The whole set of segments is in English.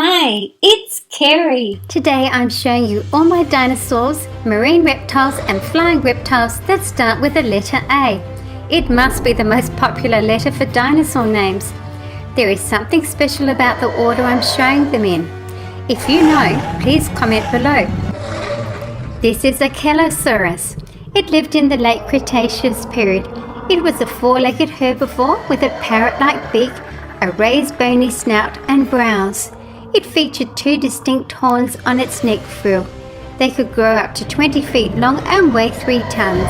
Hi, it's Kerry. Today I'm showing you all my dinosaurs, marine reptiles and flying reptiles that start with the letter A. It must be the most popular letter for dinosaur names. There is something special about the order I'm showing them in. If you know, please comment below. This is Achelousaurus. It lived in the late Cretaceous period. It was a four-legged herbivore with a parrot-like beak, a raised bony snout and brows. It featured two distinct horns on its neck frill. They could grow up to 20 feet long and weigh 3 tons.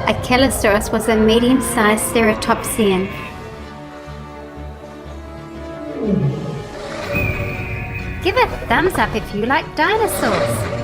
Achelousaurus was a medium-sized ceratopsian. Give a thumbs up if you like dinosaurs.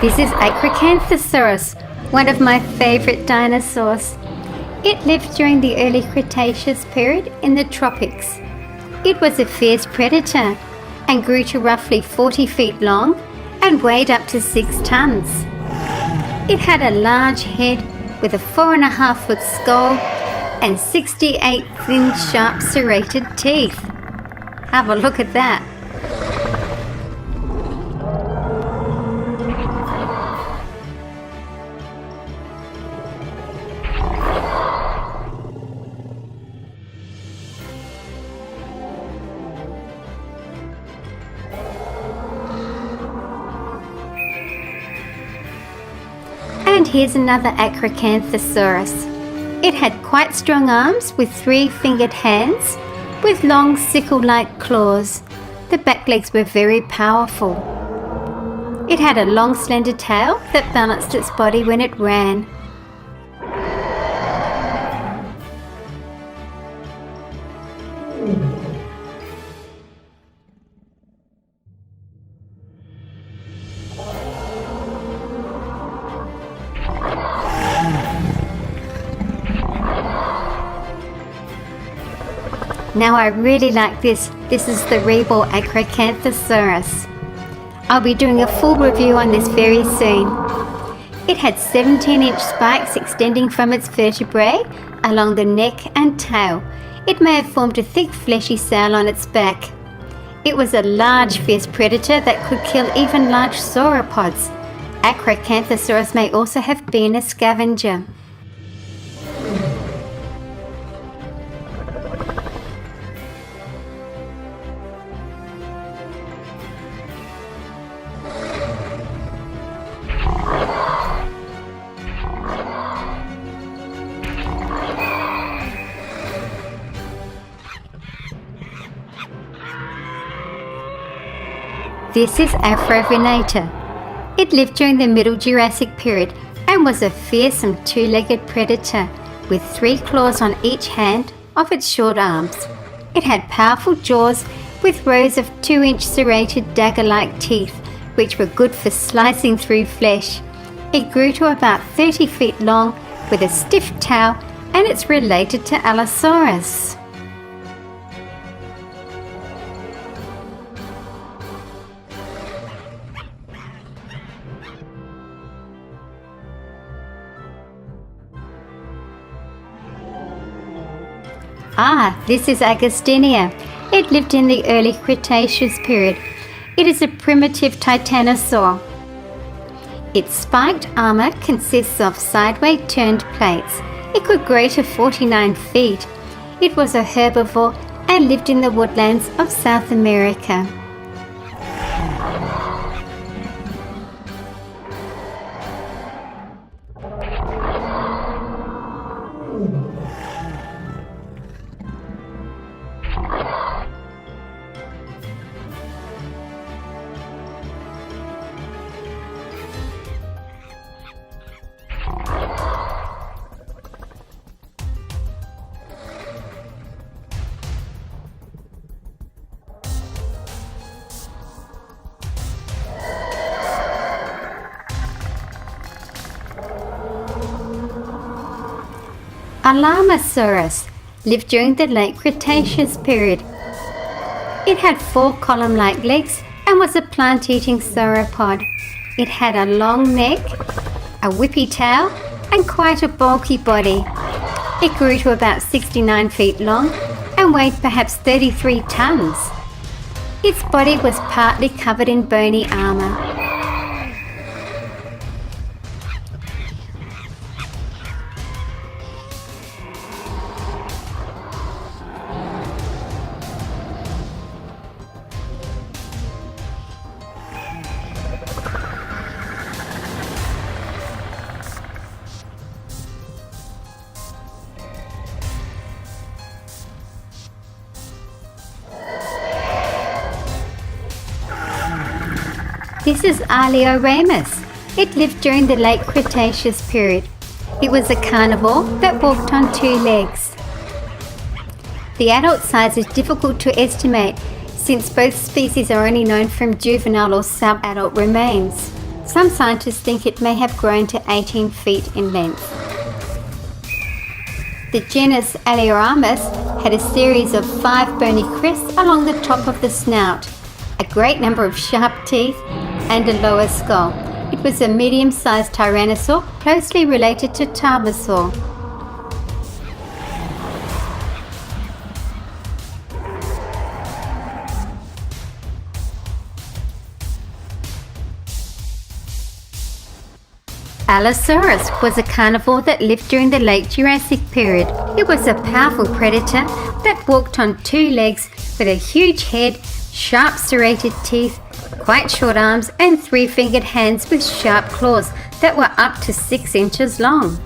This is Acrocanthosaurus, one of my favorite dinosaurs. It lived during the early Cretaceous period in the tropics. It was a fierce predator and grew to roughly 40 feet long and weighed up to 6 tons. It had a large head with a 4.5-foot skull and 68 thin, sharp, serrated teeth. Have a look at that. And here's another Acrocanthosaurus. It had quite strong arms with 3-fingered hands with long sickle-like claws. The back legs were very powerful. It had a long slender tail that balanced its body when it ran. Now I really like this. This is the rebel Acrocanthosaurus. I'll be doing a full review on this very soon. It had 17-inch spikes extending from its vertebrae along the neck and tail. It may have formed a thick fleshy sail on its back. It was a large fierce predator that could kill even large sauropods. Acrocanthosaurus may also have been a scavenger. This is Afrovenator. It lived during the Middle Jurassic period and was a fearsome 2-legged predator with 3 claws on each hand of its short arms. It had powerful jaws with rows of 2-inch serrated dagger-like teeth, which were good for slicing through flesh. It grew to about 30 feet long with a stiff tail, and it's related to Allosaurus. This is Agustinia. It lived in the early Cretaceous period. It is a primitive titanosaur. Its spiked armor consists of sideways turned plates. It could grow to 49 feet. It was a herbivore and lived in the woodlands of South America. Alamosaurus lived during the late Cretaceous period. It had 4 column-like legs and was a plant-eating sauropod. It had a long neck, a whippy tail, and quite a bulky body. It grew to about 69 feet long and weighed perhaps 33 tons. Its body was partly covered in bony armour. This is Alioramus. It lived during the late Cretaceous period. It was a carnivore that walked on 2 legs. The adult size is difficult to estimate since both species are only known from juvenile or sub-adult remains. Some scientists think it may have grown to 18 feet in length. The genus Alioramus had a series of 5 bony crests along the top of the snout, a great number of sharp teeth, and a lower skull. It was a medium-sized tyrannosaur closely related to Tarbosaur. Allosaurus was a carnivore that lived during the late Jurassic period. It was a powerful predator that walked on 2 legs with a huge head, sharp serrated teeth, quite short arms, and 3-fingered hands with sharp claws that were up to 6 inches long.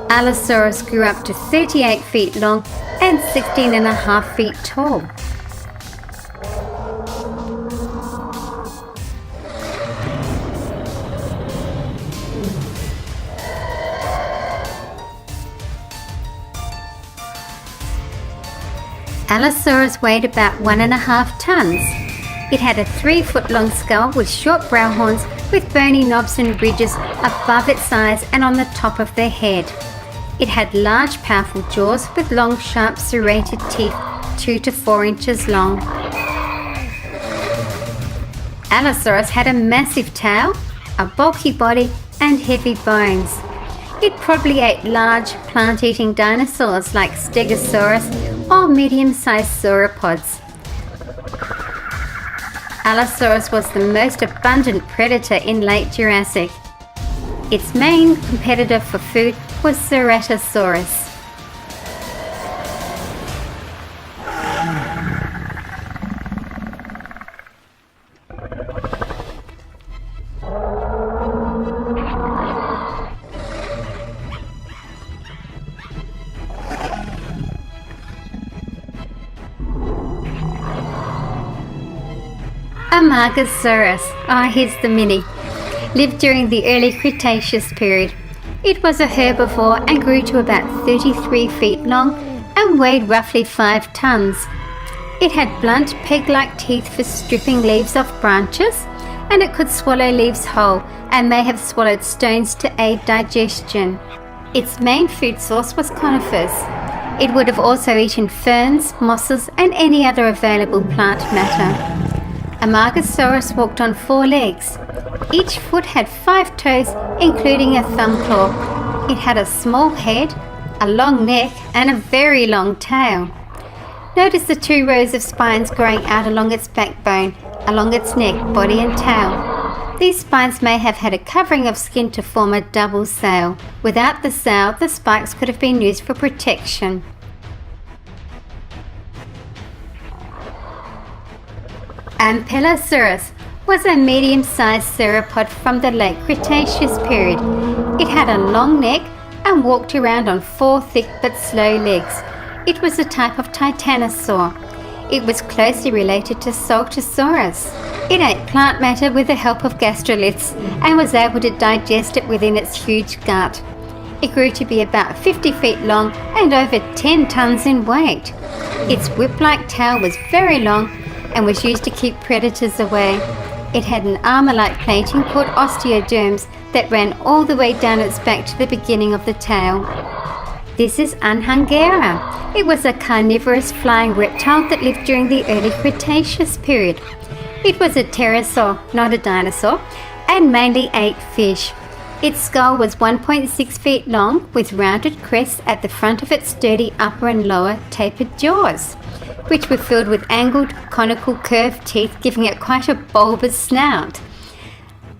Allosaurus grew up to 38 feet long and 16.5 feet tall. Allosaurus weighed about 1.5 tons. It had a 3-foot-long skull with short brow horns with bony knobs and ridges above its eyes and on the top of the head. It had large, powerful jaws with long, sharp, serrated teeth 2 to 4 inches long. Allosaurus had a massive tail, a bulky body, and heavy bones. It probably ate large, plant-eating dinosaurs like Stegosaurus or medium-sized sauropods. Allosaurus was the most abundant predator in late Jurassic. Its main competitor for food was Ceratosaurus. Amargasaurus, here's the mini, lived during the early Cretaceous period. It was a herbivore and grew to about 33 feet long and weighed roughly 5 tons. It had blunt, peg-like teeth for stripping leaves off branches, and it could swallow leaves whole and may have swallowed stones to aid digestion. Its main food source was conifers. It would have also eaten ferns, mosses, and any other available plant matter. Amargasaurus walked on 4 legs. Each foot had 5 toes, including a thumb claw. It had a small head, a long neck, and a very long tail. Notice the 2 rows of spines growing out along its backbone, along its neck, body, and tail. These spines may have had a covering of skin to form a double sail. Without the sail, the spikes could have been used for protection. Ampelosaurus was a medium-sized sauropod from the late Cretaceous period. It had a long neck and walked around on 4 thick but slow legs. It was a type of titanosaur. It was closely related to Saltosaurus. It ate plant matter with the help of gastroliths and was able to digest it within its huge gut. It grew to be about 50 feet long and over 10 tons in weight. Its whip-like tail was very long and was used to keep predators away. It had an armor-like plating called osteoderms that ran all the way down its back to the beginning of the tail. This is Anhanguera. It was a carnivorous flying reptile that lived during the early Cretaceous period. It was a pterosaur, not a dinosaur, and mainly ate fish. Its skull was 1.6 feet long, with rounded crests at the front of its sturdy upper and lower tapered jaws, which were filled with angled, conical, curved teeth, giving it quite a bulbous snout.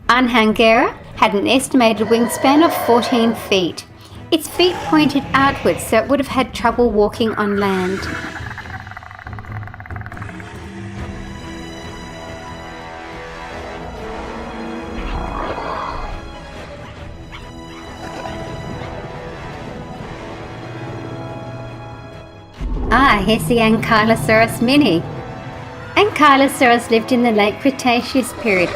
Anhanguera had an estimated wingspan of 14 feet. Its feet pointed outwards, so it would have had trouble walking on land. Here's the Ankylosaurus mini. Ankylosaurus lived in the late Cretaceous period.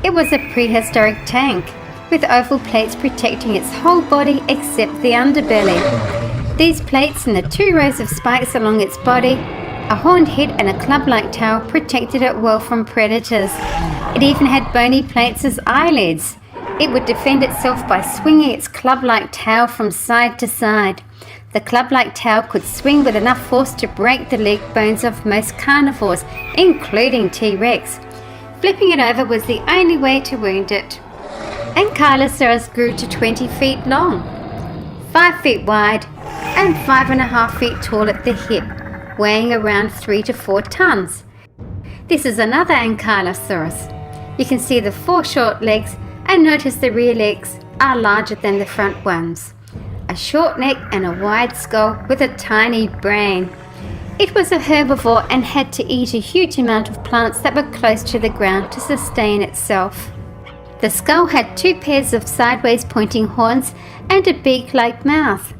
It was a prehistoric tank, with oval plates protecting its whole body except the underbelly. These plates and the 2 rows of spikes along its body, a horned head and a club-like tail protected it well from predators. It even had bony plates as eyelids. It would defend itself by swinging its club-like tail from side to side. The club-like tail could swing with enough force to break the leg bones of most carnivores, including T-Rex. Flipping it over was the only way to wound it. Ankylosaurus grew to 20 feet long, 5 feet wide, and 5.5 feet tall at the hip, weighing around 3 to 4 tons. This is another Ankylosaurus. You can see the 4 short legs, and notice the rear legs are larger than the front ones. A short neck and a wide skull with a tiny brain. It was a herbivore and had to eat a huge amount of plants that were close to the ground to sustain itself. The skull had 2 pairs of sideways pointing horns and a beak-like mouth.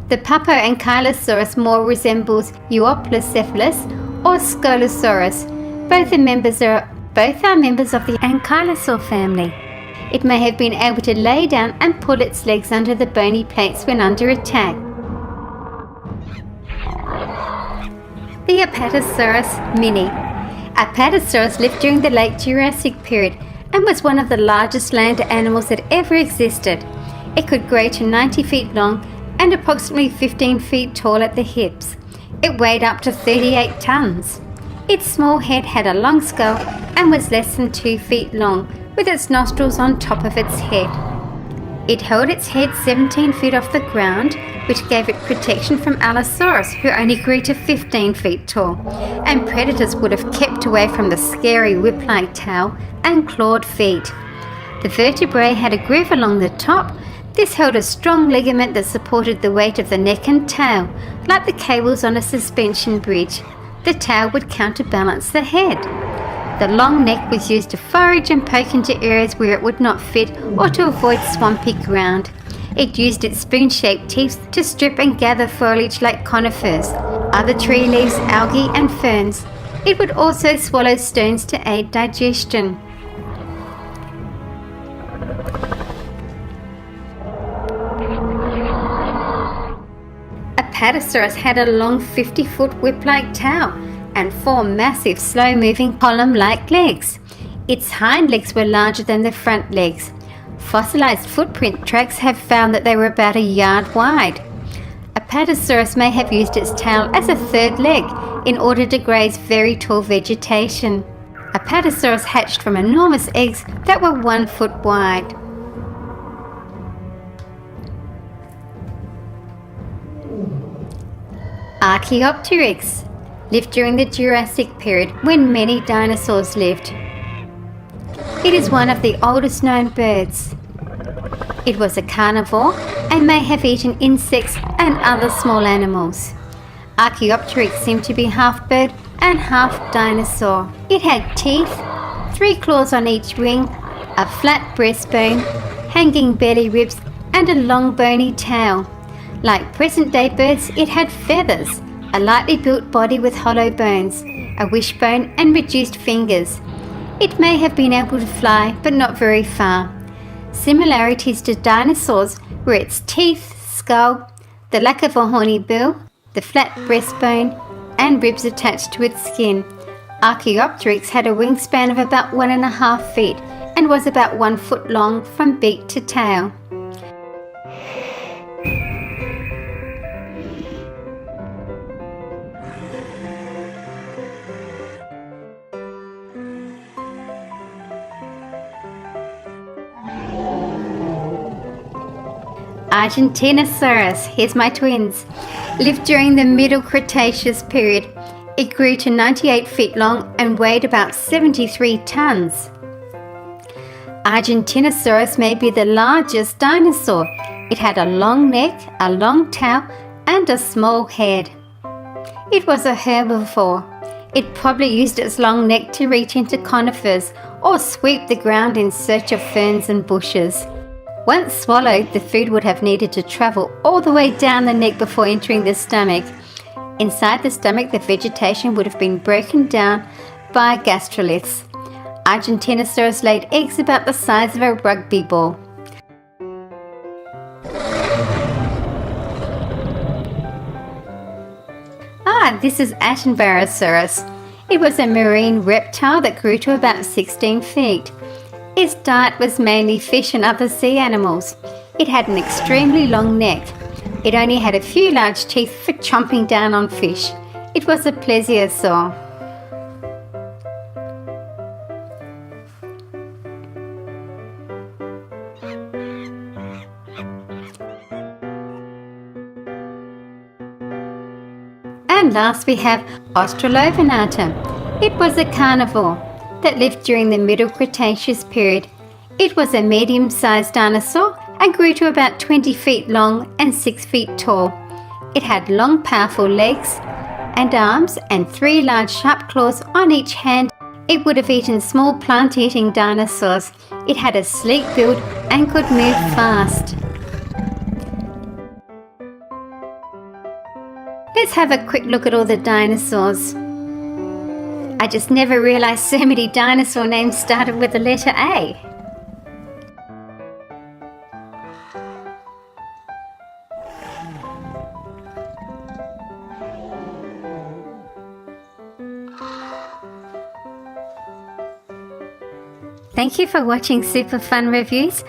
The Papo Ankylosaurus more resembles Euoplocephalus or Scolosaurus. Both are members of the Ankylosaur family. It may have been able to lay down and pull its legs under the bony plates when under attack. The Apatosaurus mini. Apatosaurus lived during the late Jurassic period and was one of the largest land animals that ever existed. It could grow to 90 feet long and approximately 15 feet tall at the hips. It weighed up to 38 tons. Its small head had a long skull and was less than 2 feet long, with its nostrils on top of its head. It held its head 17 feet off the ground, which gave it protection from Allosaurus, who only grew to 15 feet tall, and predators would have kept away from the scary whip-like tail and clawed feet. The vertebrae had a groove along the top. This held a strong ligament that supported the weight of the neck and tail, like the cables on a suspension bridge. The tail would counterbalance the head. The long neck was used to forage and poke into areas where it would not fit or to avoid swampy ground. It used its spoon-shaped teeth to strip and gather foliage like conifers, other tree leaves, algae and ferns. It would also swallow stones to aid digestion. Apatosaurus had a long 50-foot whip-like tail and 4 massive slow-moving column-like legs. Its hind legs were larger than the front legs. Fossilized footprint tracks have found that they were about a yard wide. Apatosaurus may have used its tail as a 3rd leg in order to graze very tall vegetation. Apatosaurus hatched from enormous eggs that were 1 foot wide. Archaeopteryx lived during the Jurassic period when many dinosaurs lived. It is one of the oldest known birds. It was a carnivore and may have eaten insects and other small animals. Archaeopteryx seemed to be half bird and half dinosaur. It had teeth, 3 claws on each wing, a flat breastbone, hanging belly ribs, and a long bony tail. Like present-day birds, it had feathers, a lightly built body with hollow bones, a wishbone and reduced fingers. It may have been able to fly, but not very far. Similarities to dinosaurs were its teeth, skull, the lack of a horny bill, the flat breastbone, and ribs attached to its skin. Archaeopteryx had a wingspan of about 1.5 feet and was about 1 foot long from beak to tail. Argentinosaurus, here's my twins, lived during the Middle Cretaceous period. It grew to 98 feet long and weighed about 73 tons. Argentinosaurus may be the largest dinosaur. It had a long neck, a long tail, and a small head. It was a herbivore. It probably used its long neck to reach into conifers or sweep the ground in search of ferns and bushes. Once swallowed, the food would have needed to travel all the way down the neck before entering the stomach. Inside the stomach, the vegetation would have been broken down by gastroliths. Argentinosaurus laid eggs about the size of a rugby ball. This is Attenborosaurus. It was a marine reptile that grew to about 16 feet. Its diet was mainly fish and other sea animals. It had an extremely long neck. It only had a few large teeth for chomping down on fish. It was a plesiosaur. And last we have Australovenator. It was a carnivore that lived during the Middle Cretaceous period. It was a medium-sized dinosaur and grew to about 20 feet long and 6 feet tall. It had long, powerful legs and arms and 3 large sharp claws on each hand. It would have eaten small plant-eating dinosaurs. It had a sleek build and could move fast. Let's have a quick look at all the dinosaurs. I just never realised so many dinosaur names started with the letter A. Thank you for watching Super Fun Reviews.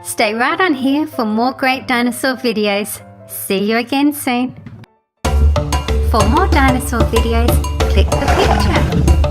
Stay right on here for more great dinosaur videos. See you again soon. For more dinosaur videos, click the picture.